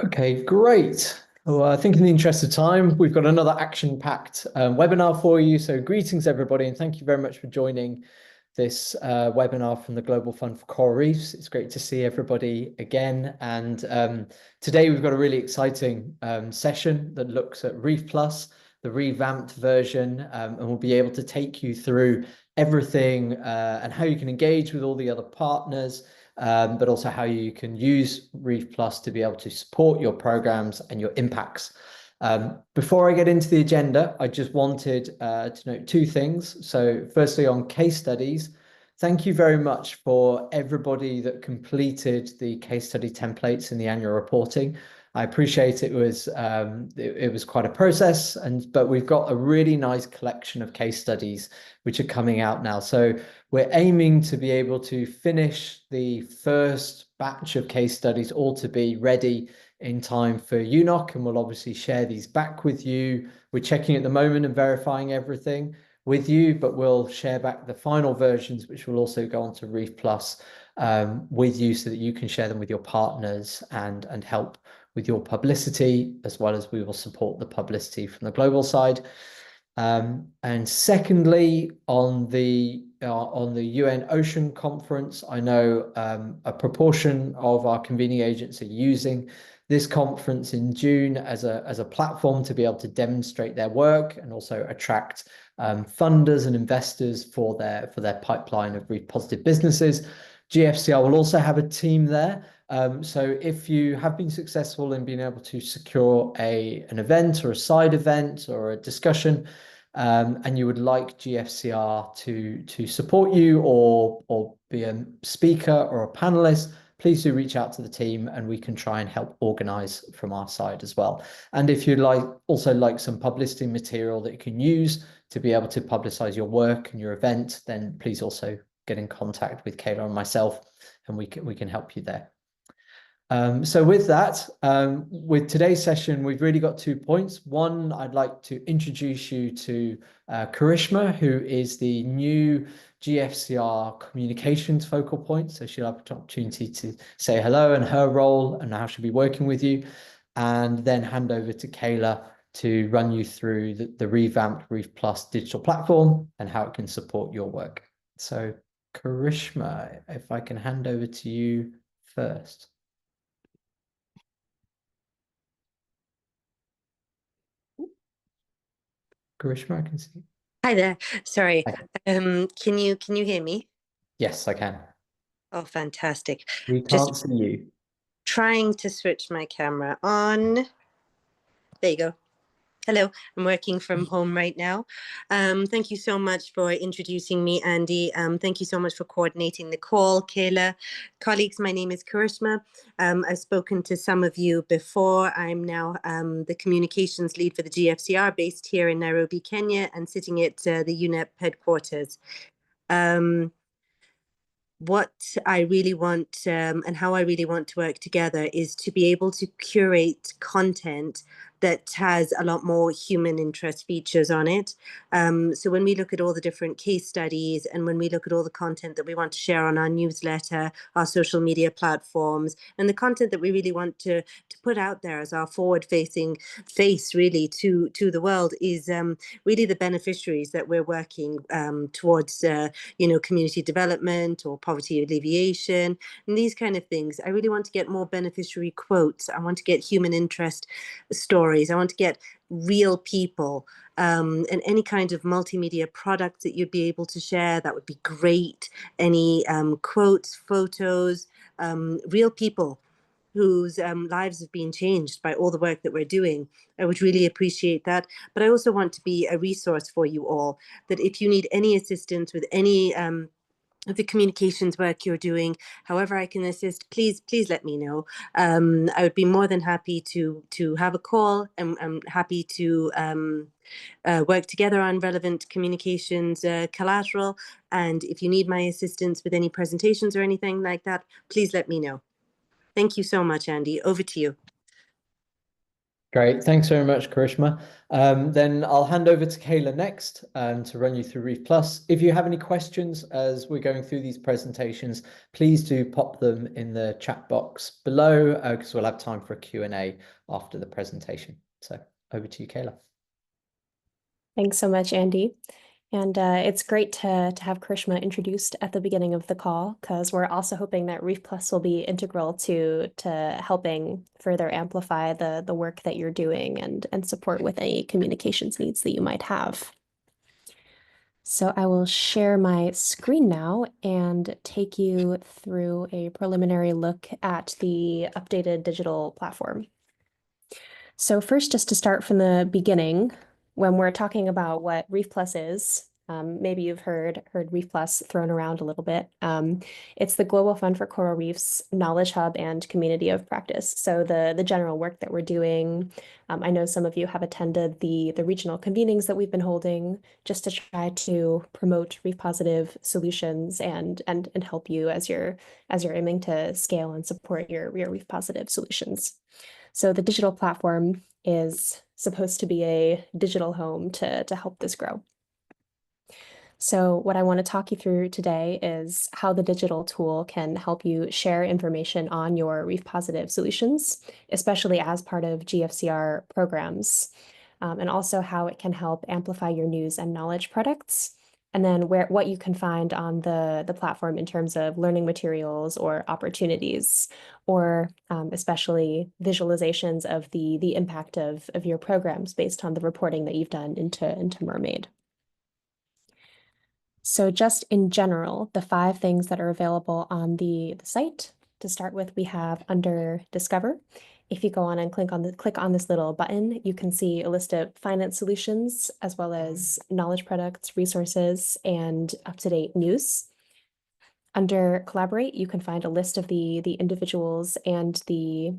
Okay, great. Well, I think in the interest of time, we've got another action-packed webinar for you. So greetings, everybody, and thank you very much for joining this webinar from the Global Fund for Coral Reefs. It's great to see everybody again. And today we've got a really exciting session that looks at REEF Plus, the revamped version, and we'll be able to take you through everything and how you can engage with all the other partners, but also how you can use REEF Plus to be able to support your programs and your impacts. Before I get into the agenda, I just wanted to note two things. So firstly, on case studies, thank you very much for everybody that completed the case study templates in the annual reporting. I appreciate it was quite a process, but we've got a really nice collection of case studies which are coming out now. So we're aiming to be able to finish the first batch of case studies all to be ready in time for UNOC, and we'll obviously share these back with you. We're checking at the moment and verifying everything with you, but we'll share back the final versions, which will also go on to REEF Plus with you so that you can share them with your partners and help with your publicity, as well as we will support the publicity from the global side. And secondly, on the UN Ocean Conference, I know a proportion of our convening agents are using this conference in June as a platform to be able to demonstrate their work and also attract funders and investors for their pipeline of reef positive businesses. GFCR will also have a team there. So if you have been successful in being able to secure an event or a side event or a discussion, and you would like GFCR to support you or be a speaker or a panelist, please do reach out to the team and we can try and help organize from our side as well. And if you'd also like some publicity material that you can use to be able to publicize your work and your event, then please also get in contact with Kayla and myself, and we can help you there. So with that, with today's session, we've really got 2 points. One, I'd like to introduce you to Karishma, who is the new GFCR communications focal point. So she'll have an opportunity to say hello and her role and how she'll be working with you, and then hand over to Kayla to run you through the revamped REEF Plus digital platform and how it can support your work. So Karishma, if I can hand over to you first. Karishma, I can see. Hi there. Sorry. Hi. Can you hear me? Yes, I can. Oh, fantastic. We Just can't see you. trying to switch my camera on. There you go. Hello, I'm working from home right now. Thank you so much for introducing me, Andy. Thank you so much for coordinating the call, Kayla. Colleagues, my name is Karishma. I've spoken to some of you before. I'm now the communications lead for the GFCR based here in Nairobi, Kenya, and sitting at the UNEP headquarters. What I really want and how I really want to work together is to be able to curate content that has a lot more human interest features on it. So when we look at all the different case studies and when we look at all the content that we want to share on our newsletter, our social media platforms, and the content that we really want to put out there as our forward-facing face really to the world is really the beneficiaries that we're working towards community development or poverty alleviation and these kind of things. I really want to get more beneficiary quotes. I want to get human interest stories. I want to get real people and any kind of multimedia product that you'd be able to share. That would be great. Any quotes, photos, real people whose lives have been changed by all the work that we're doing. I would really appreciate that. But I also want to be a resource for you all, that if you need any assistance with any of the communications work you're doing, however I can assist, please let me know. I would be more than happy to have a call, and I'm happy to work together on relevant communications collateral. And if you need my assistance with any presentations or anything like that, please let me know. Thank you so much, Andy. Over to you. Great. Thanks very much, Karishma. Then I'll hand over to Kayla next to run you through REEF Plus. If you have any questions as we're going through these presentations, please do pop them in the chat box below because we'll have time for a Q&A after the presentation. So over to you, Kayla. Thanks so much, Andy. And it's great to have Karishma introduced at the beginning of the call, because we're also hoping that REEF Plus will be integral to helping further amplify the work that you're doing and support with any communications needs that you might have. So I will share my screen now and take you through a preliminary look at the updated digital platform. So first, just to start from the beginning, when we're talking about what REEF Plus is, maybe you've heard REEF Plus thrown around a little bit. It's the Global Fund for Coral Reefs knowledge hub and community of practice. So the general work that we're doing, I know some of you have attended the regional convenings that we've been holding just to try to promote reef positive solutions and help you as you're aiming to scale and support your reef positive solutions. So the digital platform is supposed to be a digital home to help this grow. So what I want to talk you through today is how the digital tool can help you share information on your reef positive solutions, especially as part of GFCR programs, and also how it can help amplify your news and knowledge products. And then what you can find on the platform in terms of learning materials or opportunities, or especially visualizations of the impact of your programs based on the reporting that you've done into Mermaid. So just in general, the 5 things that are available on the site. To start with, we have under Discover. If you go on and click on this little button, you can see a list of finance solutions, as well as knowledge products, resources, and up-to-date news. Under Collaborate, you can find a list of the individuals and the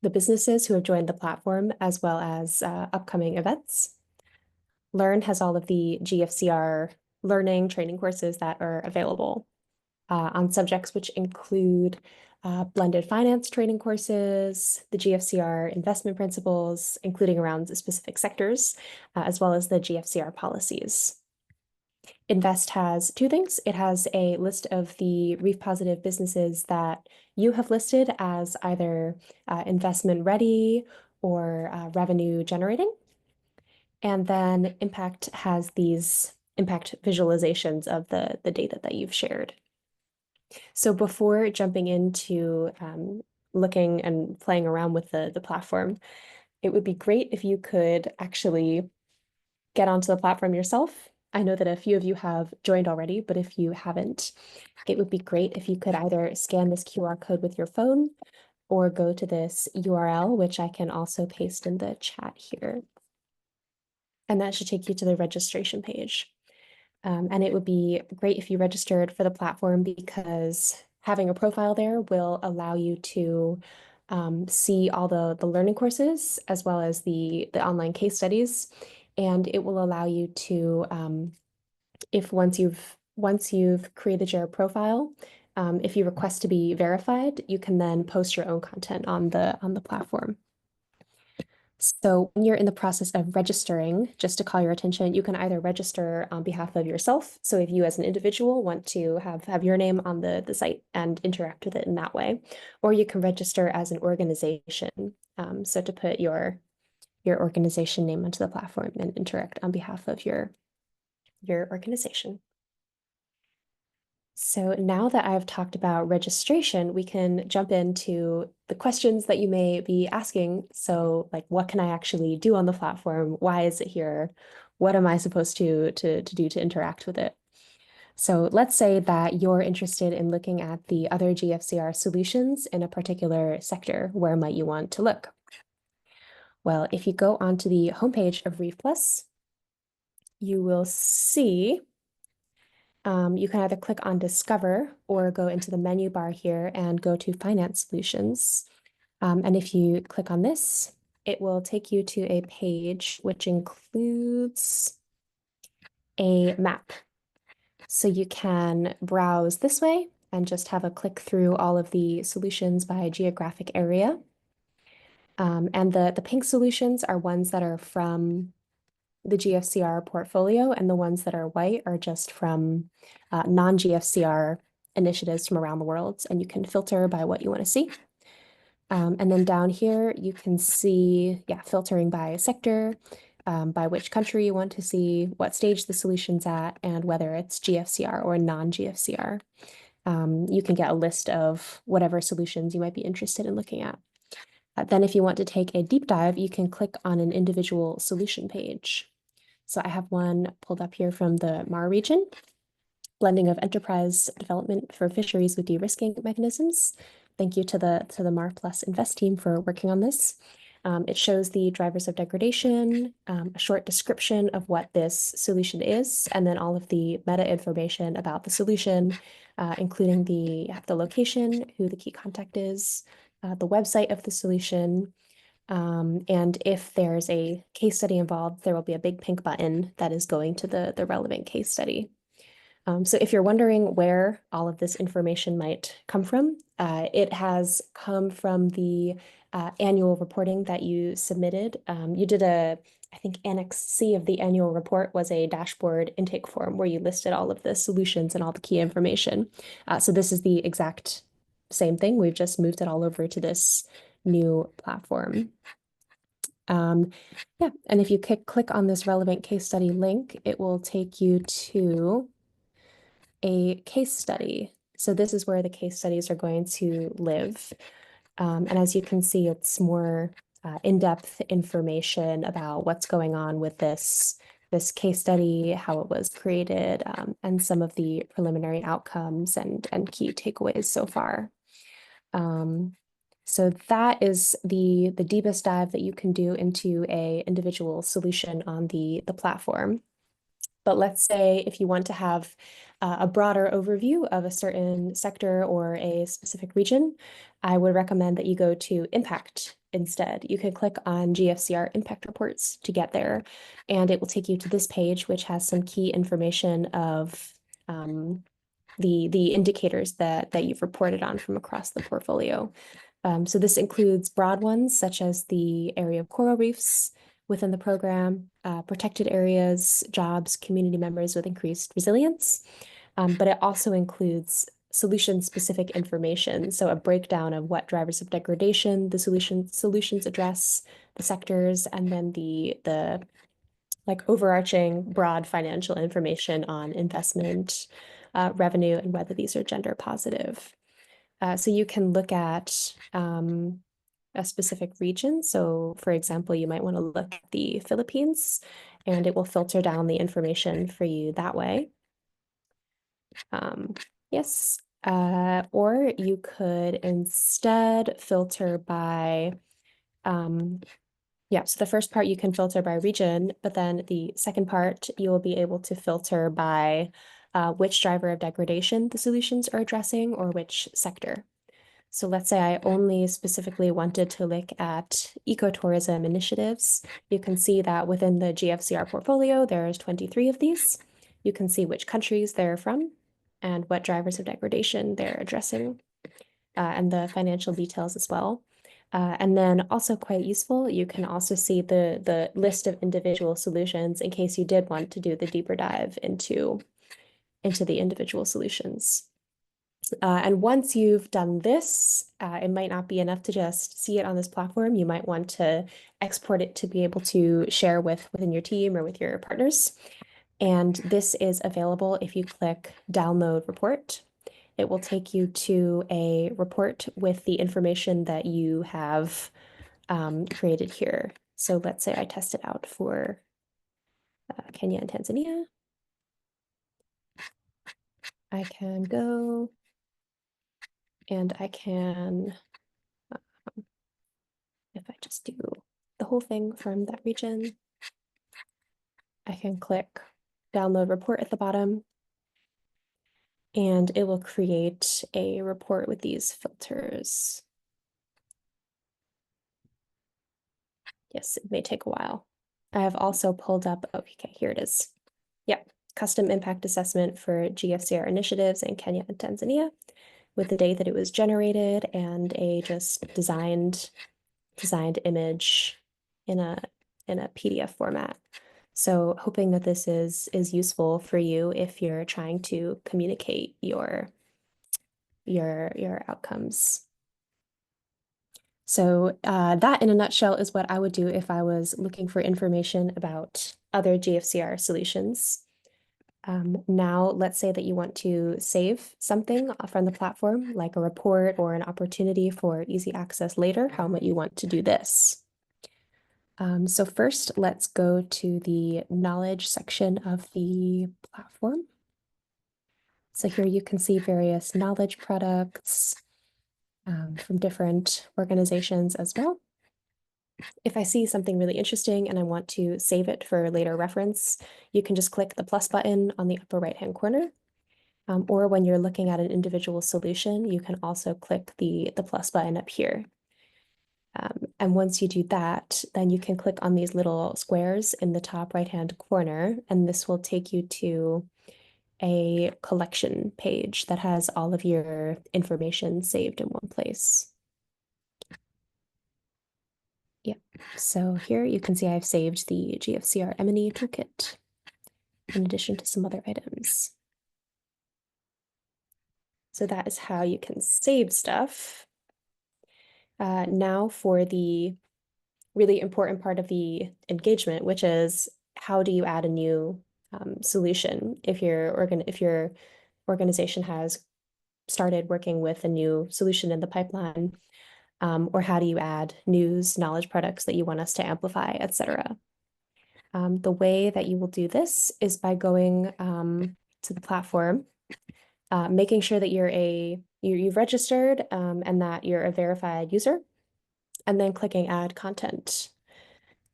businesses who have joined the platform, as well as upcoming events. Learn has all of the GFCR learning training courses that are available on subjects which include blended finance training courses, the GFCR investment principles, including around the specific sectors, as well as the GFCR policies. Invest has 2 things. It has a list of the reef positive businesses that you have listed as either investment ready or revenue generating. And then Impact has these impact visualizations of the data that you've shared. So before jumping into looking and playing around with the platform, it would be great if you could actually get onto the platform yourself. I know that a few of you have joined already, but if you haven't, it would be great if you could either scan this QR code with your phone or go to this URL, which I can also paste in the chat here. And that should take you to the registration page. And it would be great if you registered for the platform, because having a profile there will allow you to see all the learning courses as well as the online case studies. And it will allow you to, if once you've created your profile, if you request to be verified, you can then post your own content on the platform. So when you're in the process of registering, just to call your attention, you can either register on behalf of yourself. So if you as an individual want to have your name on the site and interact with it in that way, or you can register as an organization. So to put your organization name onto the platform and interact on behalf of your organization. So now that I've talked about registration, we can jump into the questions that you may be asking. So like, what can I actually do on the platform? Why is it here? What am I supposed to do to interact with it? So let's say that you're interested in looking at the other GFCR solutions in a particular sector. Where might you want to look? Well, if you go onto the homepage of REEF Plus, you will see you can either click on Discover or go into the menu bar here and go to Finance Solutions. And if you click on this, it will take you to a page which includes a map. So you can browse this way and just have a click through all of the solutions by geographic area. And the pink solutions are ones that are from the GFCR portfolio, and the ones that are white are just from non-GFCR initiatives from around the world, and you can filter by what you want to see. And then down here, you can see, filtering by sector, by which country you want to see, what stage the solution's at, and whether it's GFCR or non-GFCR. You can get a list of whatever solutions you might be interested in looking at. Then if you want to take a deep dive, you can click on an individual solution page. So I have one pulled up here from the MAR region, blending of enterprise development for fisheries with de-risking mechanisms. Thank you to the MAR Plus Invest team for working on this. It shows the drivers of degradation, a short description of what this solution is, and then all of the meta information about the solution, including the location, who the key contact is, the website of the solution, and if there's a case study involved, there will be a big pink button that is going to the relevant case study. So if you're wondering where all of this information might come from, it has come from the annual reporting that you submitted. You did I think Annex C of the annual report was a dashboard intake form where you listed all of the solutions and all the key information. So this is the exact same thing. We've just moved it all over to this new platform. Yeah, and if you click on this relevant case study link, it will take you to a case study. So this is where the case studies are going to live. And as you can see, it's more in-depth information about what's going on with this case study, how it was created, and some of the preliminary outcomes and key takeaways so far. So that is the deepest dive that you can do into a individual solution on the platform. But let's say if you want to have a broader overview of a certain sector or a specific region, I would recommend that you go to Impact instead. You can click on GFCR Impact Reports to get there, and it will take you to this page, which has some key information of the indicators that you've reported on from across the portfolio. So this includes broad ones, such as the area of coral reefs within the program, protected areas, jobs, community members with increased resilience. But it also includes solution-specific information, so a breakdown of what drivers of degradation the solutions address, the sectors, and then the like overarching broad financial information on investment, revenue, and whether these are gender positive. So you can look at a specific region. So for example, you might want to look at the Philippines, and it will filter down the information for you that way. Yes, or you could instead filter by, so the first part you can filter by region, but then the second part you will be able to filter by which driver of degradation the solutions are addressing or which sector. So let's say I only specifically wanted to look at ecotourism initiatives. You can see that within the GFCR portfolio, there's 23 of these. You can see which countries they're from and what drivers of degradation they're addressing, and the financial details as well. And then also quite useful, you can also see the list of individual solutions in case you did want to do the deeper dive into the individual solutions. And once you've done this, it might not be enough to just see it on this platform. You might want to export it to be able to share within your team or with your partners. And this is available if you click Download Report. It will take you to a report with the information that you have created here. So let's say I test it out for Kenya and Tanzania. I can go and I can, if I just do the whole thing from that region, I can click Download Report at the bottom, and it will create a report with these filters. Yes, it may take a while. I have also pulled up, okay, here it is. Yep, custom impact assessment for GFCR initiatives in Kenya and Tanzania with the date that it was generated and a just designed designed image in a PDF format. So hoping that this is useful for you if you're trying to communicate your outcomes. So that in a nutshell is what I would do if I was looking for information about other GFCR solutions. Now, let's say that you want to save something from the platform, like a report or an opportunity for easy access later. How might you want to do this? So first, let's go to the knowledge section of the platform. So here you can see various knowledge products from different organizations as well. If I see something really interesting and I want to save it for later reference, you can just click the plus button on the upper right-hand corner. Or when you're looking at an individual solution, you can also click the plus button up here. And once you do that, then you can click on these little squares in the top right-hand corner, and this will take you to a collection page that has all of your information saved in one place. Yeah, so here you can see I've saved the GFCR M&E toolkit in addition to some other items. So that is how you can save stuff. Now for the really important part of the engagement, which is how do you add a new solution if your organization has started working with a new solution in the pipeline, or how do you add news, knowledge products that you want us to amplify, etc. The way that you will do this is by going to the platform, making sure that you've registered and that you're a verified user, and then clicking add content.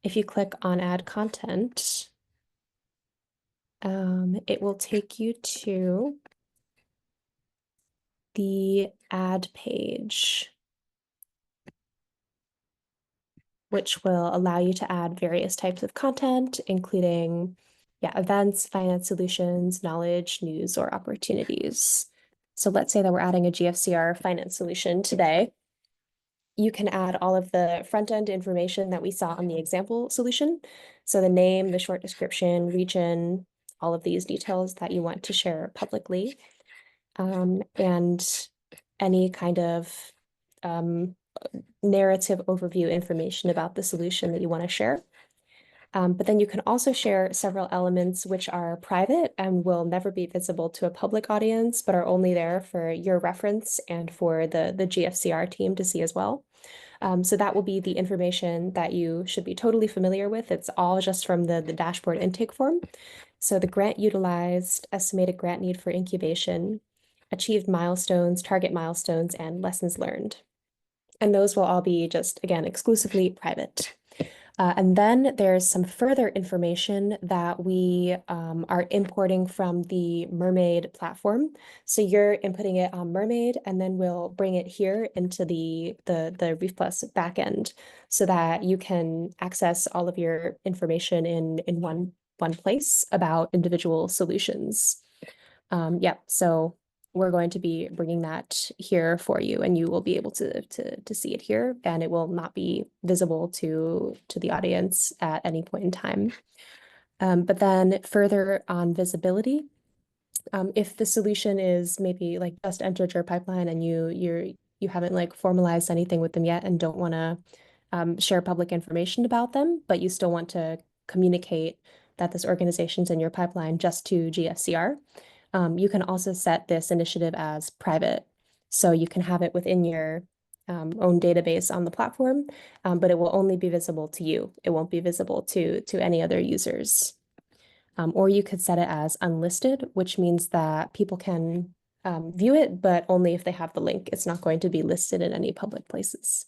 If you click on add content, it will take you to the add page, which will allow you to add various types of content, including events, finance solutions, knowledge, news, or opportunities. So let's say that we're adding a GFCR finance solution today. You can add all of the front-end information that we saw on the example solution. So the name, the short description, region, all of these details that you want to share publicly, and any kind of narrative overview information about the solution that you want to share. But then you can also share several elements which are private and will never be visible to a public audience, but are only there for your reference and for the GFCR team to see as well. So that will be the information that you should be totally familiar with. It's all just from the dashboard intake form. So the grant utilized, estimated grant need for incubation, achieved milestones, target milestones, and lessons learned. And those will all be just, again, exclusively private. And then there's some further information that we are importing from the Mermaid platform. So you're inputting it on Mermaid, and then we'll bring it here into the REEF Plus backend so that you can access all of your information in one place about individual solutions. So we're going to be bringing that here for you, and you will be able to see it here, and it will not be visible to the audience at any point in time. But then further on visibility, if the solution is maybe like just entered your pipeline and you haven't like formalized anything with them yet and don't want to share public information about them, but you still want to communicate that this organization's in your pipeline just to GFCR. You can also set this initiative as private. So you can have it within your own database on the platform, but it will only be visible to you. It won't be visible to any other users. Or you could set it as unlisted, which means that people can view it, but only if they have the link. It's not going to be listed in any public places.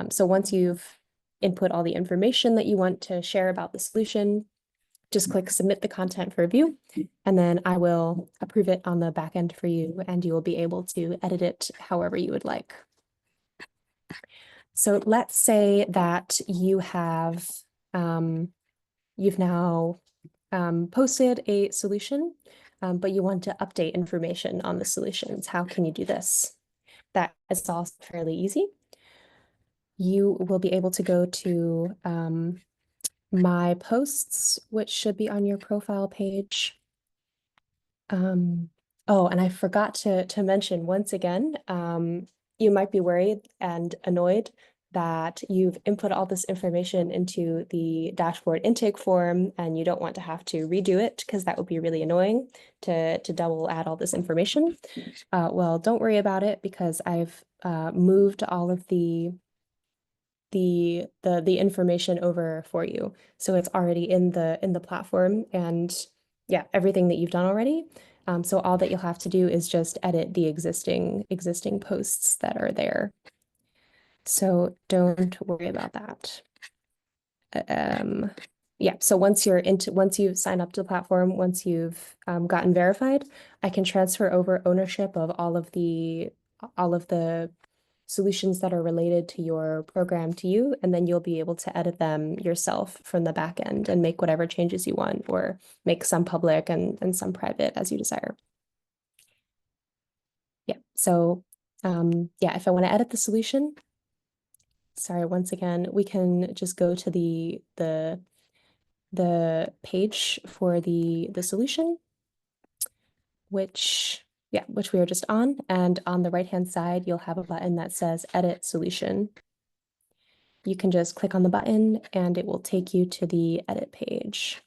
So once you've input all the information that you want to share about the solution, just click submit the content for review, and then I will approve it on the back end for you, and you will be able to edit it however you would like. So let's say that you have, you've now posted a solution, but you want to update information on the solutions. How can you do this? That is also fairly easy. you will be able to go to my posts, which should be on your profile page. Oh, and I forgot to mention once again, you might be worried and annoyed that you've input all this information into the dashboard intake form and you don't want to have to redo it because that would be really annoying to double add all this information. Well, don't worry about it because I've moved all of the information over for you. So it's already in the platform, and yeah, everything that you've done already. So all that you'll have to do is just edit the existing posts that are there. So don't worry about that. Yeah, so once you've signed up to the platform, once you've gotten verified, I can transfer over ownership of all of the solutions that are related to your program to you, and then you'll be able to edit them yourself from the back end and make whatever changes you want, or make some public and some private as you desire. Yeah, so yeah, if I want to edit the solution, sorry, once again, we can just go to the page for the solution, which we are just on, and on the right-hand side, you'll have a button that says Edit Solution. You can just click on the button and it will take you to the edit page,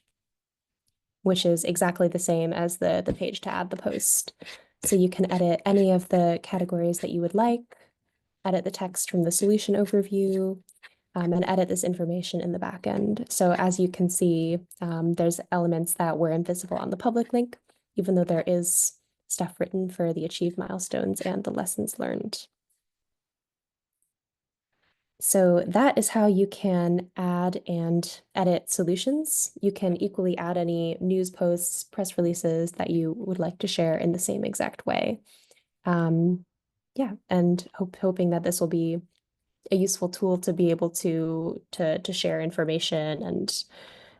which is exactly the same as the page to add the post. So you can edit any of the categories that you would like, edit the text from the solution overview, and edit this information in the back end. So as you can see, there's elements that were invisible on the public link, even though there is stuff written for the achieved milestones and the lessons learned. So that is how you can add and edit solutions. You can equally add any news posts, press releases that you would like to share in the same exact way. Yeah, and hoping that this will be a useful tool to be able to share information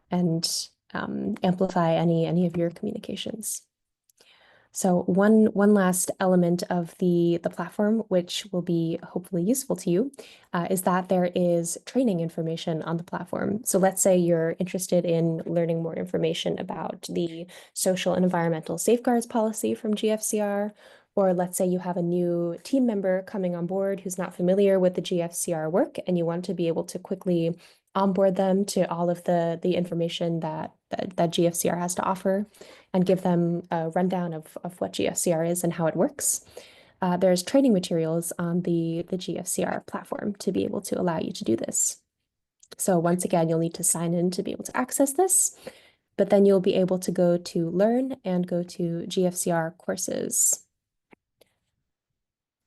and amplify any of your communications. So one last element of the platform, which will be hopefully useful to you, is that there is training information on the platform. So let's say you're interested in learning more information about the social and environmental safeguards policy from GFCR, or let's say you have a new team member coming on board who's not familiar with the GFCR work and you want to be able to quickly onboard them to all of the information that GFCR has to offer and give them a rundown of what GFCR is and how it works. There's training materials on the GFCR platform to be able to allow you to do this. So once again, you'll need to sign in to be able to access this, but then you'll be able to go to Learn and go to GFCR courses.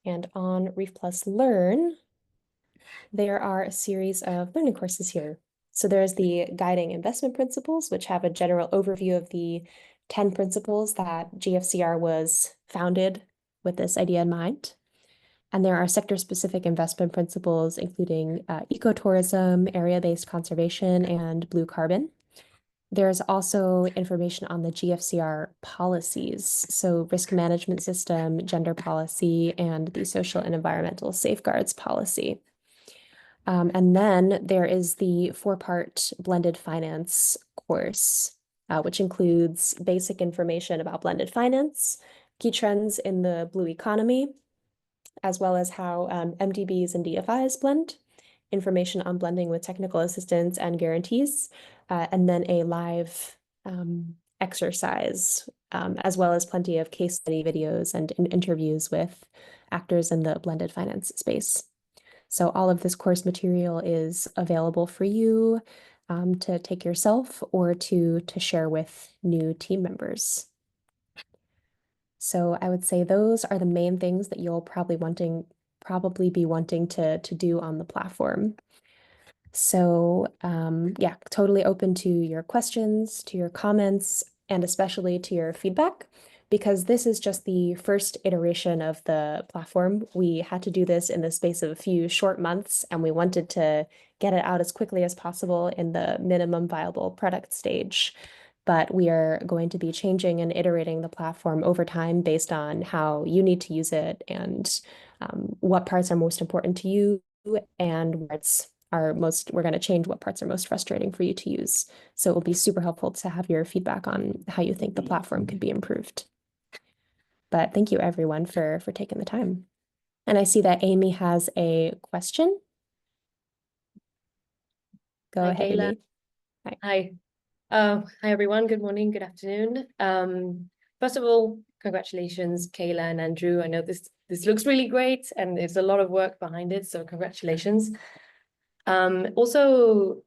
And on REEF Plus Learn, there are a series of learning courses here. So there's the Guiding Investment Principles, which have a general overview of the 10 principles that GFCR was founded with this idea in mind. And there are sector-specific investment principles, including ecotourism, area-based conservation, and blue carbon. There's also information on the GFCR policies, so risk management system, gender policy, and the social and environmental safeguards policy. And then there is the 4-part blended finance course, which includes basic information about blended finance, key trends in the blue economy, as well as how MDBs and DFIs blend, information on blending with technical assistance and guarantees, and then a live exercise, as well as plenty of case study videos and interviews with actors in the blended finance space. So all of this course material is available for you to take yourself or to share with new team members. So I would say those are the main things that you'll probably be wanting to do on the platform. So yeah, totally open to your questions, to your comments, and especially to your feedback, because this is just the first iteration of the platform. We had to do this in the space of a few short months, and we wanted to get it out as quickly as possible in the minimum viable product stage. But we are going to be changing and iterating the platform over time based on how you need to use it and what parts are most important to you and where we're going to change what parts are most frustrating for you to use. So it will be super helpful to have your feedback on how you think the platform could be improved. But thank you everyone for taking the time. And I see that Amy has a question. Go ahead, Kayla. Amy. Hi. Hi, everyone. Good morning, good afternoon. First of all, congratulations, Kayla and Andrew. I know this looks really great and there's a lot of work behind it, so congratulations. Also,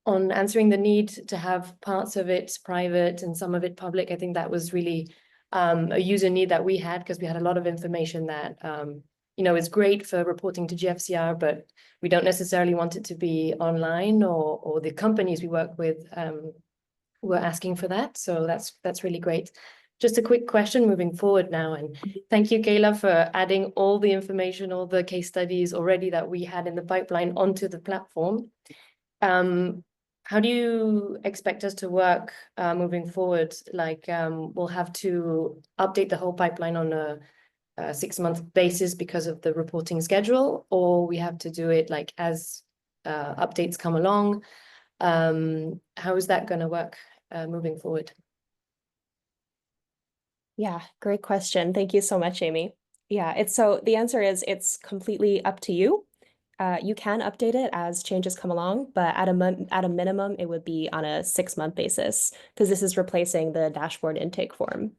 on answering the need to have parts of it private and some of it public, I think that was really a user need that we had, because we had a lot of information that is great for reporting to GFCR, but we don't necessarily want it to be online, or the companies we work with were asking for that. So that's really great. Just a quick question moving forward now, and thank you, Kayla, for adding all the information, all the case studies already that we had in the pipeline onto the platform. How do you expect us to work moving forward? Like, we'll have to update the whole pipeline on a 6-month basis because of the reporting schedule, or we have to do it like as updates come along? How is that going to work moving forward? Yeah, great question. Thank you so much, Amy. Yeah, so the answer is it's completely up to you. You can update it as changes come along, but at a minimum, it would be on a 6-month basis, because this is replacing the dashboard intake form.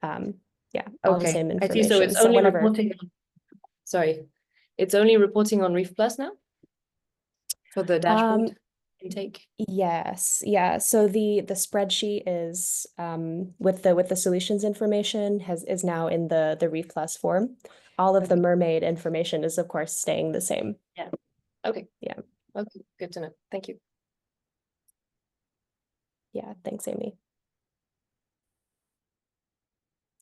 Yeah, all the same information. I see. So it's only reporting. Sorry, it's only reporting on REEF Plus now for the dashboard intake. Yes, yeah. So the spreadsheet is with the solutions information is now in the REEF Plus form. All of the mermaid information is of course staying the same. Yeah. Okay. Yeah. Okay. Good to know. Thank you. Yeah. Thanks, Amy.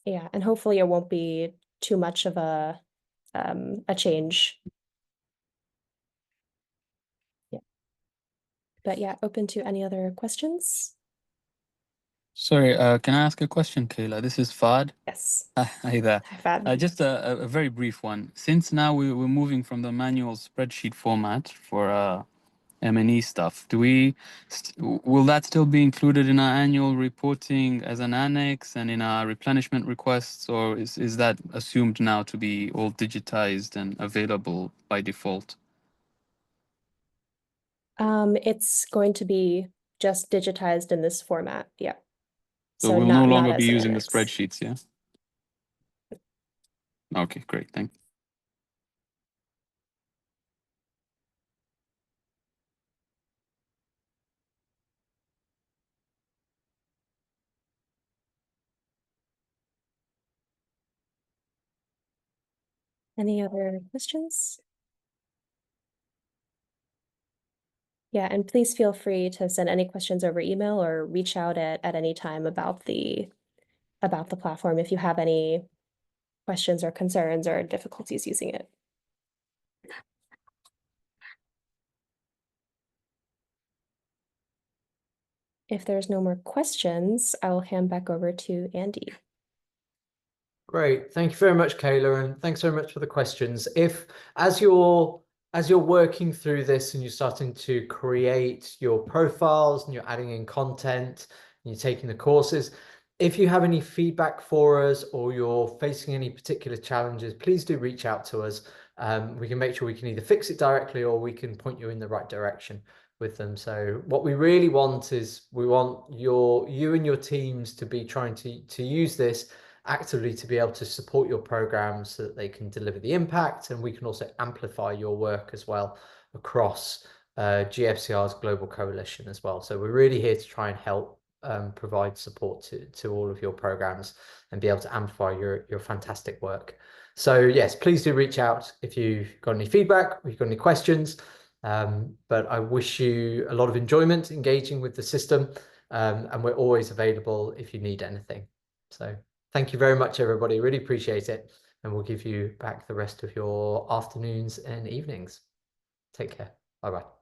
Yeah, and hopefully it won't be too much of a change. Yeah. But yeah, open to any other questions? Sorry, can I ask a question, Kayla? This is Fad. Yes. Hi there. Hi, Fad. Just a very brief one. Since now we're moving from the manual spreadsheet format for M&E stuff, will that still be included in our annual reporting as an annex and in our replenishment requests, or is that assumed now to be all digitized and available by default? It's going to be just digitized in this format. Yeah. So we'll no longer be as an using the annex. spreadsheets, yeah? Okay, great. Thanks. Any other questions? Yeah, and please feel free to send any questions over email or reach out at any time about the platform if you have any questions or concerns or difficulties using it. If there's no more questions, I will hand back over to Andy. Great. Thank you very much, Kayla, and thanks very much for the questions. If as you're working through this and you're starting to create your profiles and you're adding in content and you're taking the courses, if you have any feedback for us or you're facing any particular challenges, please do reach out to us. We can make sure we can either fix it directly or we can point you in the right direction with them. So what we really want is we want you and your teams to be trying to use this actively to be able to support your programs so that they can deliver the impact, and we can also amplify your work as well across GFCR's global coalition as well. So we're really here to try and help provide support to all of your programs and be able to amplify your fantastic work. So yes, please do reach out if you've got any feedback, if you've got any questions. But I wish you a lot of enjoyment engaging with the system, and we're always available if you need anything. So thank you very much, everybody. Really appreciate it. And we'll give you back the rest of your afternoons and evenings. Take care. Bye-bye.